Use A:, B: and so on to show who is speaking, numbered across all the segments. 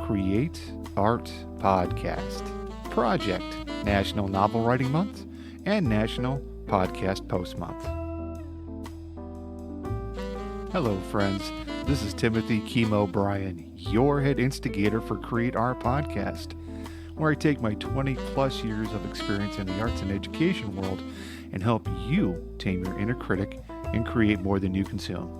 A: Create Art Podcast, Project National Novel Writing Month, and National Podcast Post Month. Hello, friends. This is Timothy Chemo Bryan, your head instigator for Create Art Podcast, where I take my 20 plus years of experience in the arts and education world and help you tame your inner critic and create more than you consume.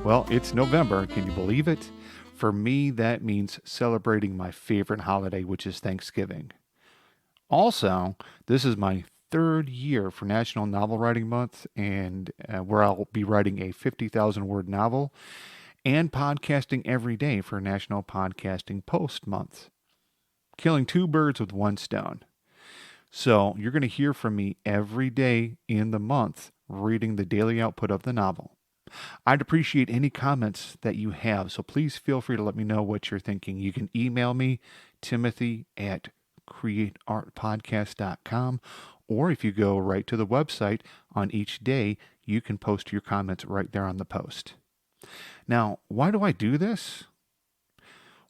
A: Well, it's November. Can you believe it? For me, that means celebrating my favorite holiday, which is Thanksgiving. Also, this is my third year for National Novel Writing Month, and where I'll be writing a 50,000 word novel and podcasting every day for National Podcasting Post Month. Killing two birds with one stone. So you're going to hear from me every day in the month reading the daily output of the novel. I'd appreciate any comments that you have, so please feel free to let me know what you're thinking. You can email me, timothy@createartpodcast.com, or if you go right to the website on each day, you can post your comments right there on the post. Now, why do I do this?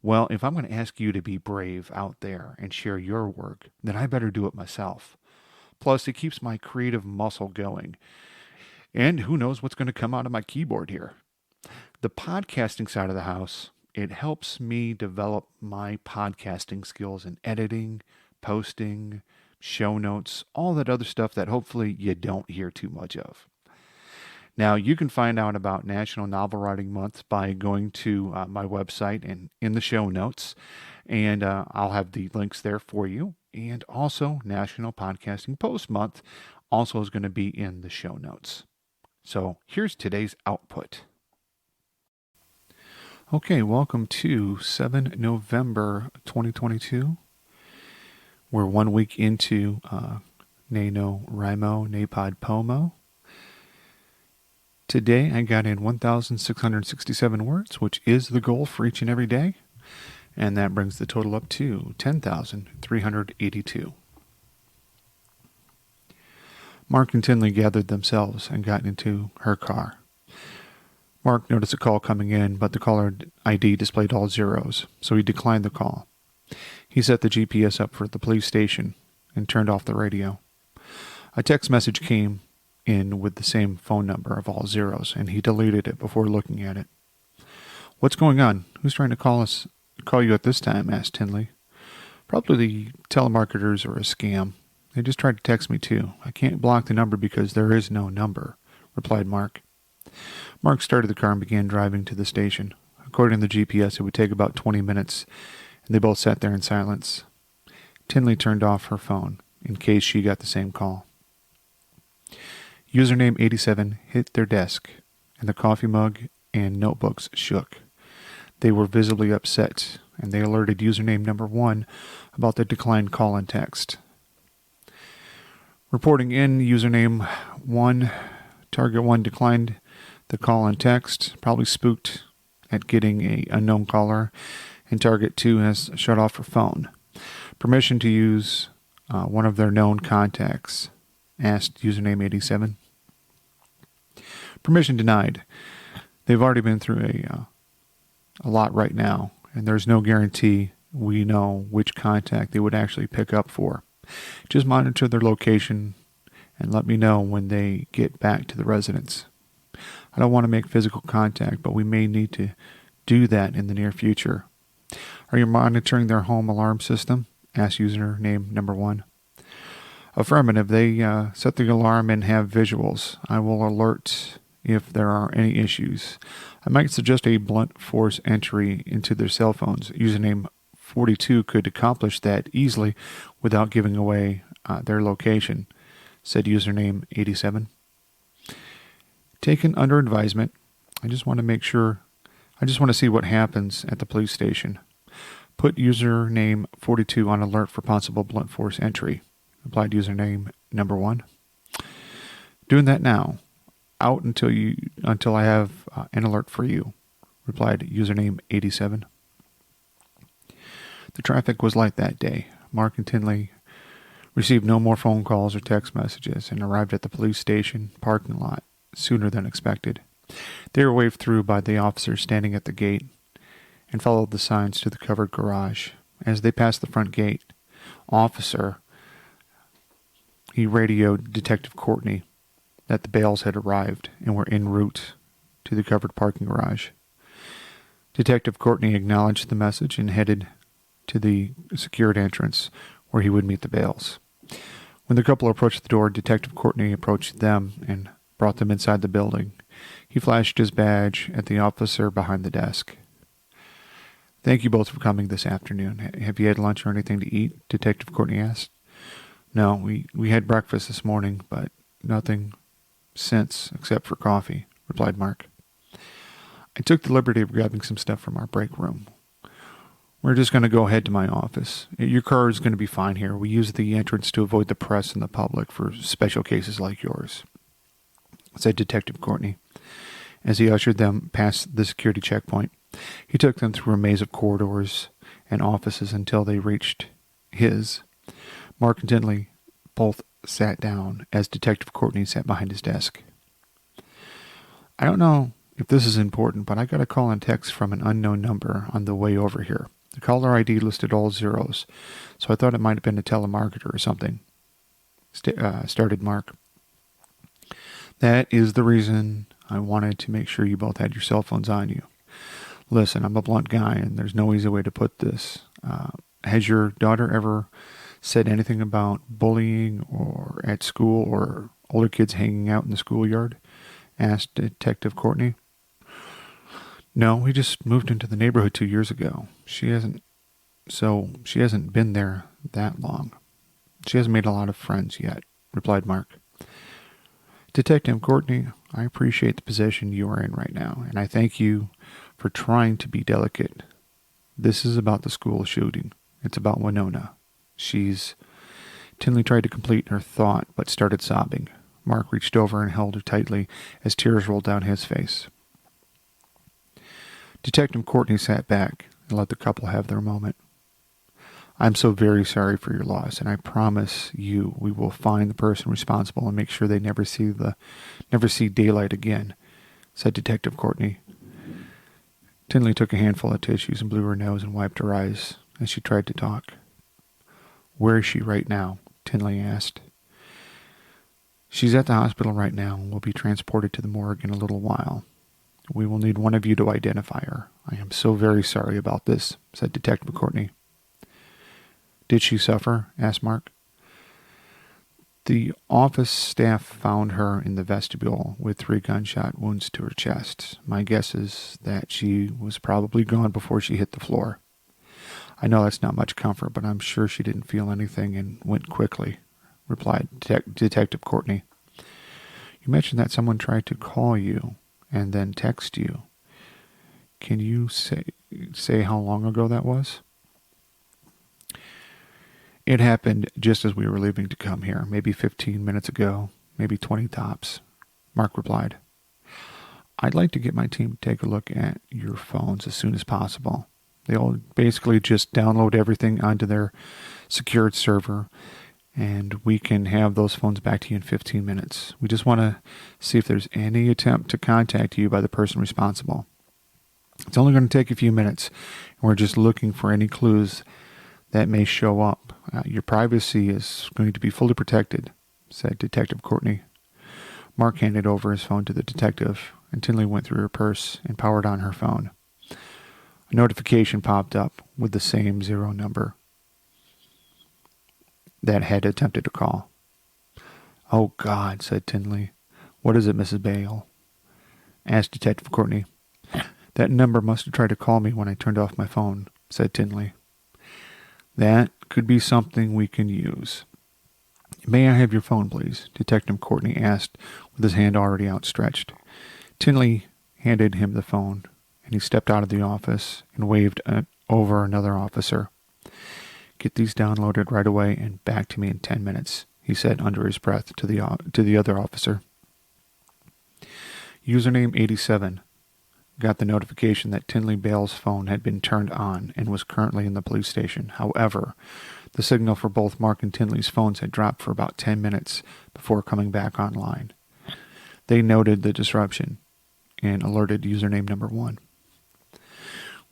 A: Well, if I'm going to ask you to be brave out there and share your work, then I better do it myself. Plus, it keeps my creative muscle going. And who knows what's going to come out of my keyboard here. The podcasting side of the house, it helps me develop my podcasting skills in editing, posting, show notes, all that other stuff that hopefully you don't hear too much of. Now, you can find out about National Novel Writing Month by going to my website and in the show notes, and I'll have the links there for you. And also, National Podcasting Post Month also is going to be in the show notes. So here's today's output. Okay, welcome to 7 November 2022. We're 1 week into NaNoWriMo NaPodPoMo. Today I got in 1,667 words, which is the goal for each and every day. And that brings the total up to 10,382. Mark and Tinley gathered themselves and got into her car. Mark noticed a call coming in, but the caller ID displayed all zeros, so he declined the call. He set the GPS up for the police station and turned off the radio. A text message came in with the same phone number of all zeros, and he deleted it before looking at it. "What's going on? Who's trying to call you at this time?" asked Tinley. "Probably the telemarketers or a scam. They just tried to text me too. I can't block the number because there is no number," replied Mark. Mark started the car and began driving to the station. According to the GPS, it would take about 20 minutes, and they both sat there in silence. Tinley turned off her phone in case she got the same call. Username 87 hit their desk, and the coffee mug and notebooks shook. They were visibly upset, and they alerted username number 1 about the declined call and text. Reporting in, username 1, target 1 declined the call and text, probably spooked at getting an unknown caller, and target 2 has shut off her phone. Permission to use one of their known contacts, asked username 87. Permission denied. They've already been through a lot right now, and there's no guarantee we know which contact they would actually pick up for. Just monitor their location and let me know when they get back to the residence. I don't want to make physical contact, but we may need to do that in the near future. Are you monitoring their home alarm system? Asked username number 1. Affirmative. They set the alarm and have visuals. I will alert if there are any issues. I might suggest a blunt force entry into their cell phones. Username 42 could accomplish that easily without giving away their location, said username 87. Taken under advisement. I just want to see what happens at the police station. Put username 42 on alert for possible blunt force entry, replied username number 1. Doing that now. Out until I have an alert for you, replied username 87. The traffic was light that day. Mark and Tinley received no more phone calls or text messages and arrived at the police station parking lot sooner than expected. They were waved through by the officers standing at the gate and followed the signs to the covered garage. As they passed the front gate, officer, he radioed Detective Courtney that the Bales had arrived and were en route to the covered parking garage. Detective Courtney acknowledged the message and headed to the secured entrance where he would meet the Bales. When the couple approached the door, Detective Courtney approached them and brought them inside the building. He flashed his badge at the officer behind the desk. "Thank you both for coming this afternoon. Have you had lunch or anything to eat?" Detective Courtney asked. "No, we had breakfast this morning, but nothing since except for coffee," replied Mark. "I took the liberty of grabbing some stuff from our break room. We're just going to go ahead to my office. Your car is going to be fine here. We use the entrance to avoid the press and the public for special cases like yours," said Detective Courtney. As he ushered them past the security checkpoint, he took them through a maze of corridors and offices until they reached his. Mark and Tinley both sat down as Detective Courtney sat behind his desk. "I don't know if this is important, but I got a call and text from an unknown number on the way over here. The caller ID listed all zeros, so I thought it might have been a telemarketer or something," started Mark. "That is the reason I wanted to make sure you both had your cell phones on you. Listen, I'm a blunt guy, and there's no easy way to put this. Has your daughter ever said anything about bullying or at school or older kids hanging out in the schoolyard?" asked Detective Courtney. "No, we just moved into the neighborhood 2 years ago. She hasn't been there that long. She hasn't made a lot of friends yet," replied Mark. "Detective Courtney, I appreciate the position you are in right now, and I thank you for trying to be delicate. This is about the school shooting. It's about Winona. Tinley tried to complete her thought, but started sobbing. Mark reached over and held her tightly as tears rolled down his face. Detective Courtney sat back and let the couple have their moment. "I'm so very sorry for your loss, and I promise you we will find the person responsible and make sure they never see daylight again," said Detective Courtney. Tinley took a handful of tissues and blew her nose and wiped her eyes as she tried to talk. "Where is she right now?" Tinley asked. "She's at the hospital right now and will be transported to the morgue in a little while. We will need one of you to identify her. I am so very sorry about this," said Detective Courtney. "Did she suffer?" asked Mark. "The office staff found her in the vestibule with 3 gunshot wounds to her chest. My guess is that she was probably gone before she hit the floor. I know that's not much comfort, but I'm sure she didn't feel anything and went quickly," replied Detective Courtney. "You mentioned that someone tried to call you and then text you. Can you say how long ago that was?" "It happened just as we were leaving to come here, maybe 15 minutes ago, maybe 20 tops," Mark replied. "I'd like to get my team to take a look at your phones as soon as possible. They'll basically just download everything onto their secured server, and we can have those phones back to you in 15 minutes. We just want to see if there's any attempt to contact you by the person responsible. It's only going to take a few minutes, and we're just looking for any clues that may show up. Your privacy is going to be fully protected," said Detective Courtney. Mark handed over his phone to the detective, and Tinley went through her purse and powered on her phone. A notification popped up with the same 0 number that had attempted to call. "Oh, God," said Tinley. "What is it, Mrs. Bale?" asked Detective Courtney. "That number must have tried to call me when I turned off my phone," said Tinley. "That could be something we can use. May I have your phone, please?" Detective Courtney asked with his hand already outstretched. Tinley handed him the phone, and he stepped out of the office and waved over another officer. "Get these downloaded right away and back to me in 10 minutes, he said under his breath to the other officer. Username 87 got the notification that Tinley Bale's phone had been turned on and was currently in the police station. However, the signal for both Mark and Tinley's phones had dropped for about 10 minutes before coming back online. They noted the disruption and alerted username number 1.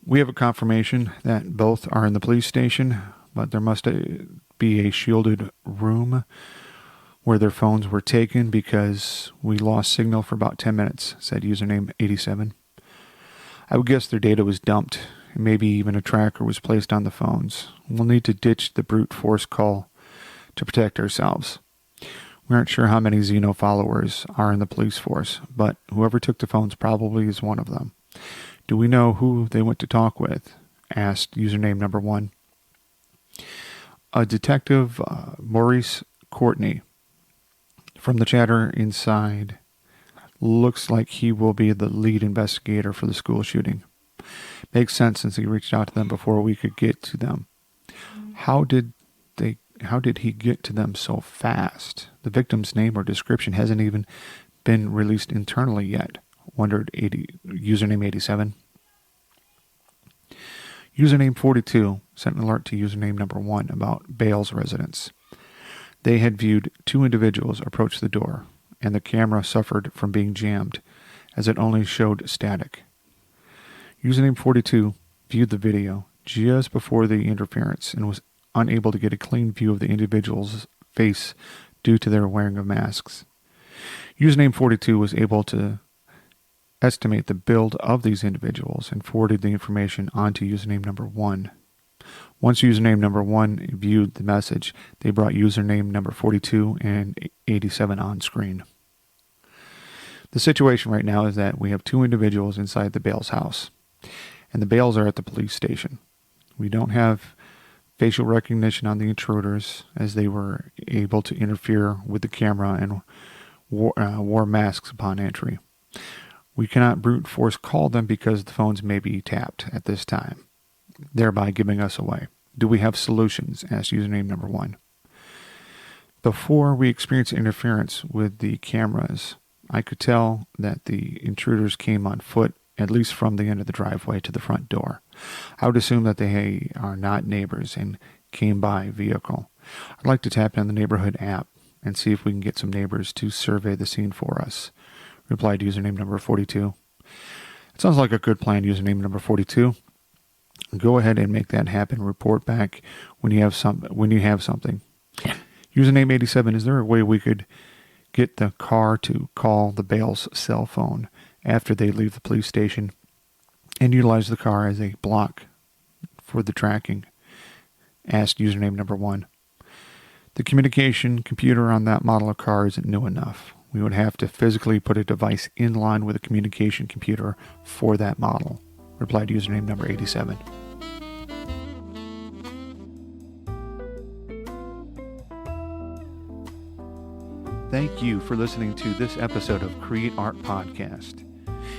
A: We have a confirmation that both are in the police station, but there must be a shielded room where their phones were taken because we lost signal for about 10 minutes, said username 87. I would guess their data was dumped, and maybe even a tracker was placed on the phones. We'll need to ditch the brute force call to protect ourselves. We aren't sure how many Xeno followers are in the police force, but whoever took the phones probably is one of them. Do we know who they went to talk with? Asked username number 1. A detective, Maurice Courtney, from the chatter inside, looks like he will be the lead investigator for the school shooting. Makes sense since he reached out to them before we could get to them. How did he get to them so fast? The victim's name or description hasn't even been released internally yet, wondered username 87. Username 42 sent an alert to username number 1 about Bale's residence. They had viewed 2 individuals approach the door, and the camera suffered from being jammed, as it only showed static. Username 42 viewed the video just before the interference and was unable to get a clean view of the individual's face due to their wearing of masks. Username 42 was able to estimate the build of these individuals and forwarded the information onto username number 1. Once username number 1 viewed the message, they brought username number 42 and 87 on screen. The situation right now is that we have 2 individuals inside the Bales house, and the Bales are at the police station. We don't have facial recognition on the intruders, as they were able to interfere with the camera and wore masks upon entry. We cannot brute force call them because the phones may be tapped at this time, thereby giving us away. Do we have solutions? Asked username number 1. Before we experienced interference with the cameras, I could tell that the intruders came on foot, at least from the end of the driveway to the front door. I would assume that they are not neighbors and came by vehicle. I'd like to tap in the neighborhood app and see if we can get some neighbors to survey the scene for us, replied username number 42. It sounds like a good plan, username number 42. Go ahead and make that happen. Report back when you have something. Username 87, is there a way we could get the car to call the Bales cell phone after they leave the police station and utilize the car as a block for the tracking? Asked username number 1. The communication computer on that model of car isn't new enough. We would have to physically put a device in line with a communication computer for that model, replied username number 87. Thank you for listening to this episode of Create Art Podcast.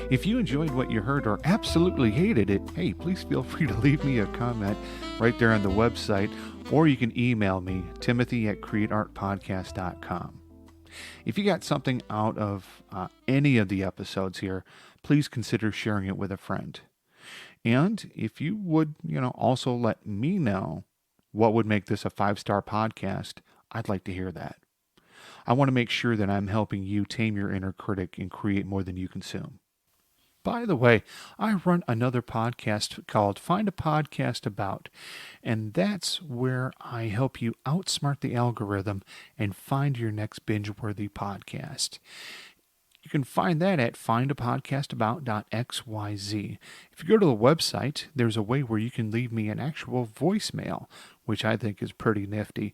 A: If you enjoyed what you heard or absolutely hated it, hey, please feel free to leave me a comment right there on the website, or you can email me, timothy@createartpodcast.com. If you got something out of any of the episodes here, please consider sharing it with a friend. And if you would, also let me know what would make this a 5-star podcast, I'd like to hear that. I want to make sure that I'm helping you tame your inner critic and create more than you consume. By the way, I run another podcast called Find a Podcast About, and that's where I help you outsmart the algorithm and find your next binge-worthy podcast. You can find that at findapodcastabout.xyz. If you go to the website, there's a way where you can leave me an actual voicemail, which I think is pretty nifty.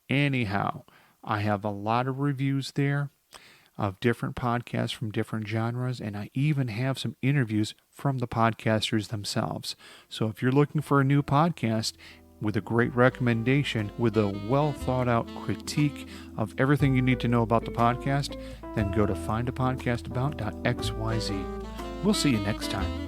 A: Anyhow, I have a lot of reviews there of different podcasts from different genres, and I even have some interviews from the podcasters themselves. So if you're looking for a new podcast with a great recommendation, with a well-thought-out critique of everything you need to know about the podcast, then go to findapodcastabout.xyz. We'll see you next time.